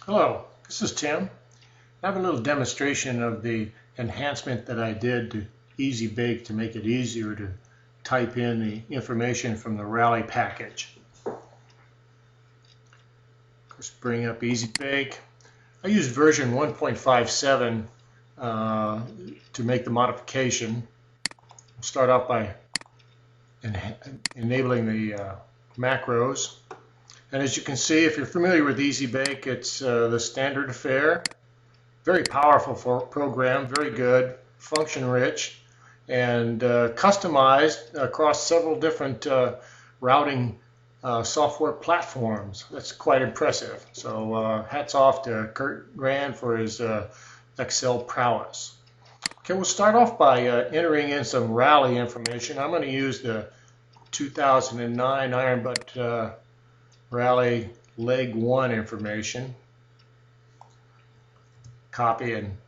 Hello, this is Tim. I have a little demonstration of the enhancement that I did to ezBake to make it easier to type in the information from the Rally package. First, bring up ezBake. I used version 1.57 to make the modification. I'll start off by enabling the macros. And as you can see, if you're familiar with ezBake, it's the standard fare. Very powerful program, very good, function rich, and customized across several different routing software platforms. That's quite impressive. So hats off to Kurt Grand for his Excel prowess. Okay, we'll start off by entering in some Rally information. I'm going to use the 2009 Iron Butt Rally leg 1 information. Copy and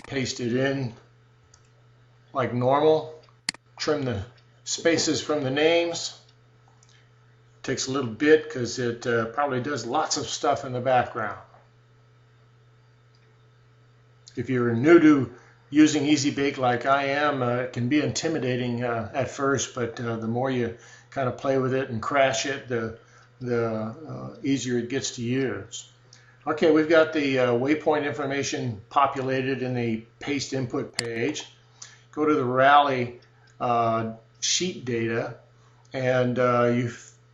paste it in like normal. Trim the spaces from the names. Takes a little bit because it probably does lots of stuff in the background. If you're new to using ezBake like I am, it can be intimidating at first, but the more you kind of play with it and crash it, the easier it gets to use. Okay, we've got the waypoint information populated in the paste input page. Go to the Rally sheet data, and you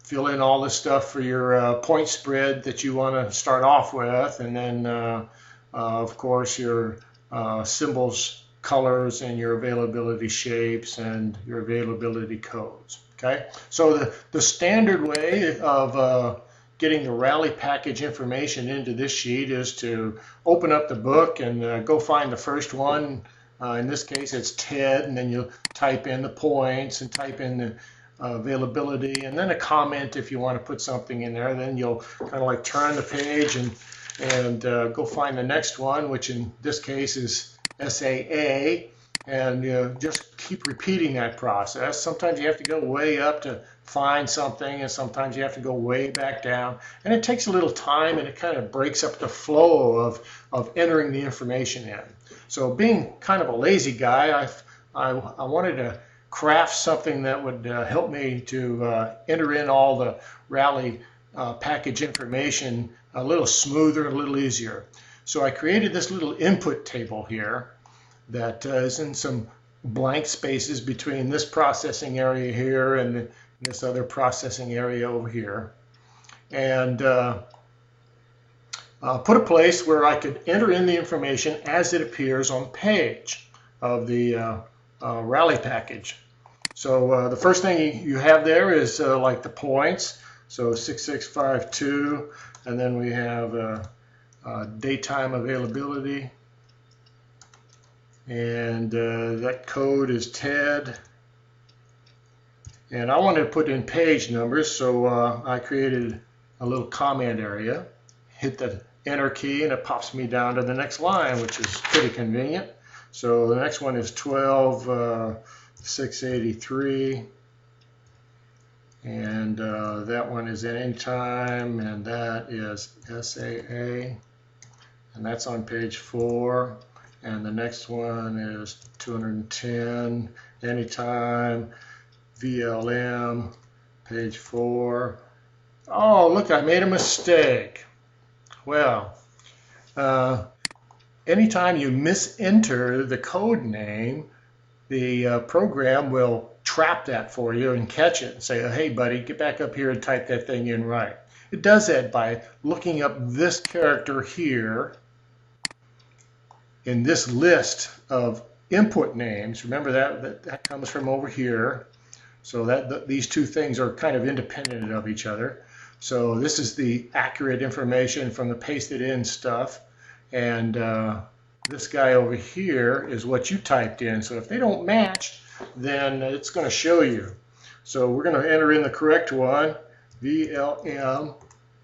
fill in all the stuff for your point spread that you want to start off with, and then of course your symbols, colors, and your availability shapes and your availability codes. Okay, so the standard way of getting the Rally package information into this sheet is to open up the book and go find the first one. In this case, it's TED, and then you type in the points and type in the availability, and then a comment if you want to put something in there. Then you'll kind of like turn the page and go find the next one, which in this case is SAA. And just keep repeating that process. Sometimes you have to go way up to find something, and sometimes you have to go way back down. And it takes a little time, and it kind of breaks up the flow of entering the information in. So being kind of a lazy guy, I wanted to craft something that would help me to enter in all the Rally package information a little smoother, a little easier. So I created this little input table here that is in some blank spaces between this processing area here and this other processing area over here, and put a place where I could enter in the information as it appears on the page of the Rally package. So the first thing you have there is like the points, so 6652, and then we have daytime availability. And that code is TED. And I wanted to put in page numbers, so I created a little comment area. Hit the enter key, and it pops me down to the next line, which is pretty convenient. So the next one is 12,683. And that one is anytime, and that is SAA. And that's on page 4. And the next one is 210, anytime, VLM, page 4. Oh, look, I made a mistake. Well, anytime you misenter the code name, the program will trap that for you and catch it and say, oh, hey, buddy, get back up here and type that thing in right. It does that by looking up this character here in this list of input names. Remember that comes from over here. So these two things are kind of independent of each other. So this is the accurate information from the pasted in stuff. And this guy over here is what you typed in. So if they don't match, then it's going to show you. So we're going to enter in the correct one, VLM,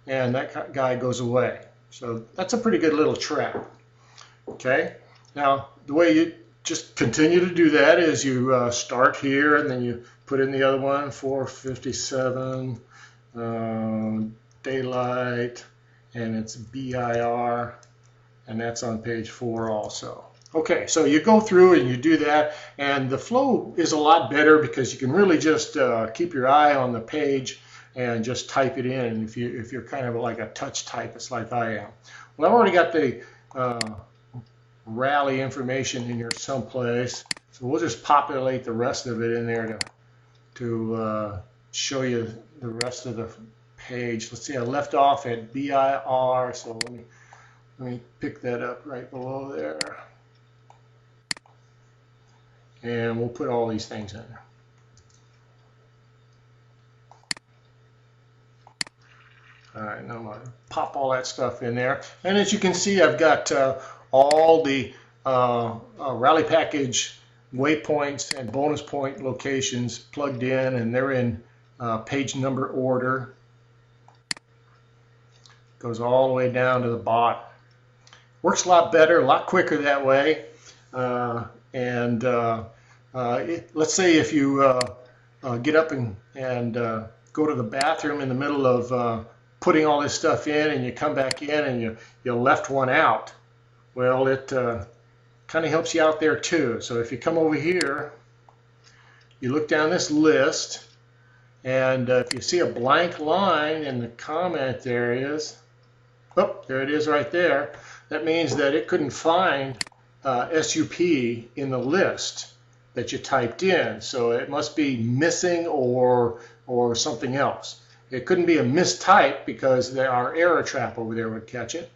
and that guy goes away. So that's a pretty good little trap. Okay, now the way you just continue to do that is you start here, and then you put in the other one, 457, daylight, and it's BIR, and that's on page 4 also. Okay, so you go through and you do that, and the flow is a lot better because you can really just keep your eye on the page and just type it in. If you're kind of like a touch typist like I am. Well, I've already got the rally information in here someplace, so we'll just populate the rest of it in there to show you the rest of the page. Let's see, I left off at BIR, so let me pick that up right below there. And we'll put all these things in there. All right, now I'm going to pop all that stuff in there. And as you can see, I've got all the rally package waypoints and bonus point locations plugged in, and they're in page number order. Goes all the way down to the bottom. Works a lot better, a lot quicker that way. Let's say if you get up and go to the bathroom in the middle of putting all this stuff in, and you come back in and you left one out. Well, it kind of helps you out there too. So if you come over here, you look down this list, and if you see a blank line in the comment area, oh, there it is right there. That means that it couldn't find SUP in the list that you typed in, so it must be missing or something else. It couldn't be a mistype because our error trap over there would catch it.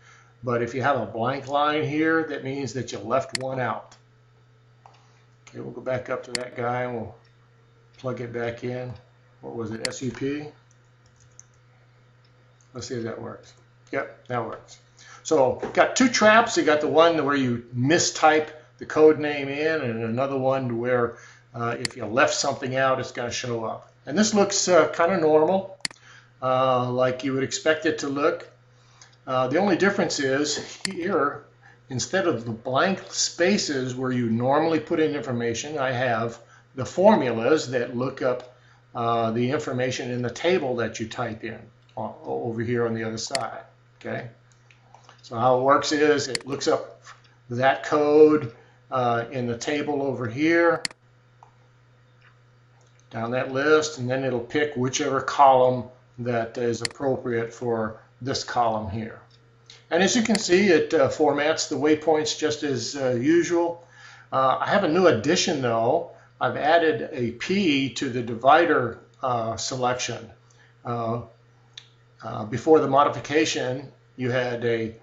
But if you have a blank line here, that means that you left one out. Okay, we'll go back up to that guy and we'll plug it back in. What was it, SUP? Let's see if that works. Yep, that works. So got two traps. You got the one where you mistype the code name in, and another one where if you left something out, it's going to show up. And this looks kind of normal, like you would expect it to look. The only difference is here, instead of the blank spaces where you normally put in information, I have the formulas that look up the information in the table that you type in over here on the other side. Okay. So how it works is it looks up that code in the table over here, down that list, and then it'll pick whichever column that is appropriate for this column here. And as you can see, it formats the waypoints just as usual. I have a new addition though. I've added a P to the divider selection. Before the modification, you had a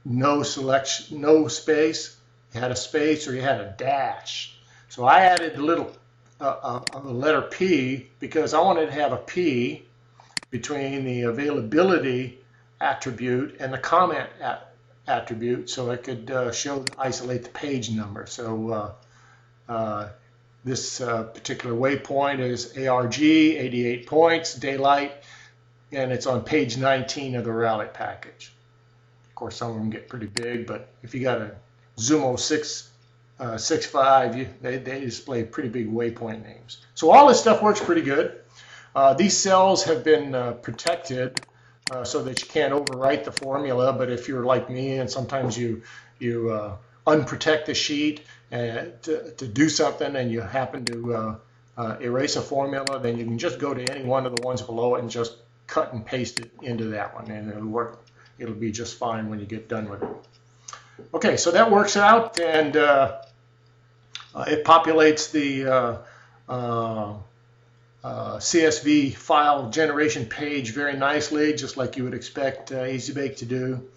no selection, no space, you had a space, or you had a dash. So I added a little a letter P because I wanted to have a P between the availability attribute and the comment attribute, so it could isolate the page number. So this particular waypoint is ARG, 88 points, daylight, and it's on page 19 of the rally package. Of course, some of them get pretty big, but if you got a Zumo 6.5, they display pretty big waypoint names. So all this stuff works pretty good. These cells have been protected so that you can't overwrite the formula, but if you're like me and sometimes you unprotect the sheet to do something and you happen to erase a formula, then you can just go to any one of the ones below it and just cut and paste it into that one, and it'll work. It'll be just fine when you get done with it. Okay, so that works out, and it populates the CSV file generation page very nicely, just like you would expect ezBake to do.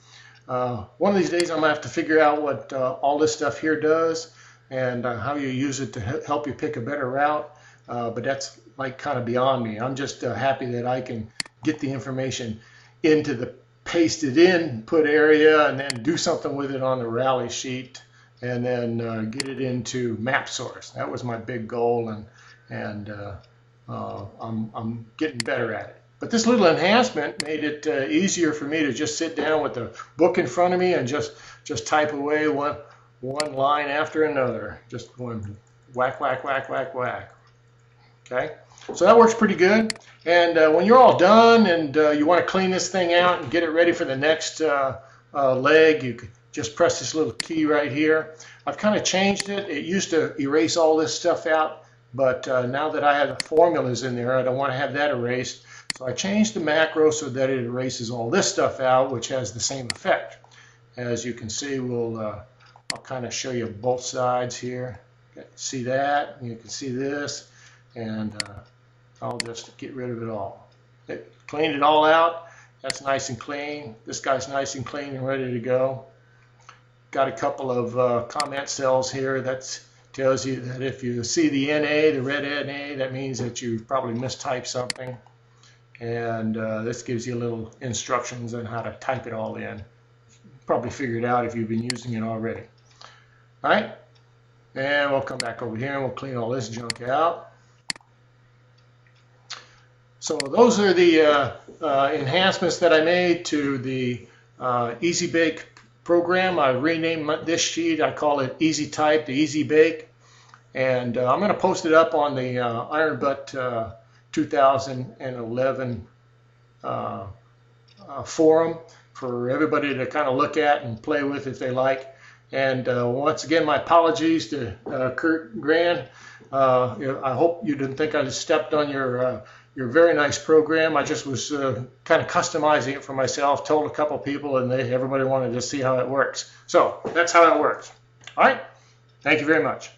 One of these days I'm going to have to figure out what all this stuff here does and how you use it to help you pick a better route, but that's like kind of beyond me. I'm just happy that I can get the information into the pasted input area and then do something with it on the rally sheet and then get it into map source. That was my big goal, and I'm getting better at it. But this little enhancement made it easier for me to just sit down with the book in front of me and just type away one line after another, just going whack, whack, whack, whack, whack. Okay, so that works pretty good. And when you're all done and you want to clean this thing out and get it ready for the next leg, you can just press this little key right here. I've kind of changed it. It used to erase all this stuff out, but now that I have the formulas in there, I don't want to have that erased. So I changed the macro so that it erases all this stuff out, which has the same effect. As you can see, I'll kind of show you both sides here. See that? You can see this, and I'll just get rid of it all. Cleaned it all out. That's nice and clean. This guy's nice and clean and ready to go. Got a couple of comment cells here. That tells you that if you see the NA, the red NA, that means that you've probably mistyped something. And this gives you little instructions on how to type it all in. Probably figured out if you've been using it already. All right, and we'll come back over here and we'll clean all this junk out. So those are the enhancements that I made to the ezBake program. I renamed this sheet. I call it ezType, the ezBake. And I'm going to post it up on the Iron Butt 2011 forum for everybody to kind of look at and play with if they like. And once again, my apologies to Kurt Grand. I hope you didn't think I just stepped on your very nice program. I just was kind of customizing it for myself, told a couple people, and everybody wanted to see how it works. So that's how it works. All right. Thank you very much.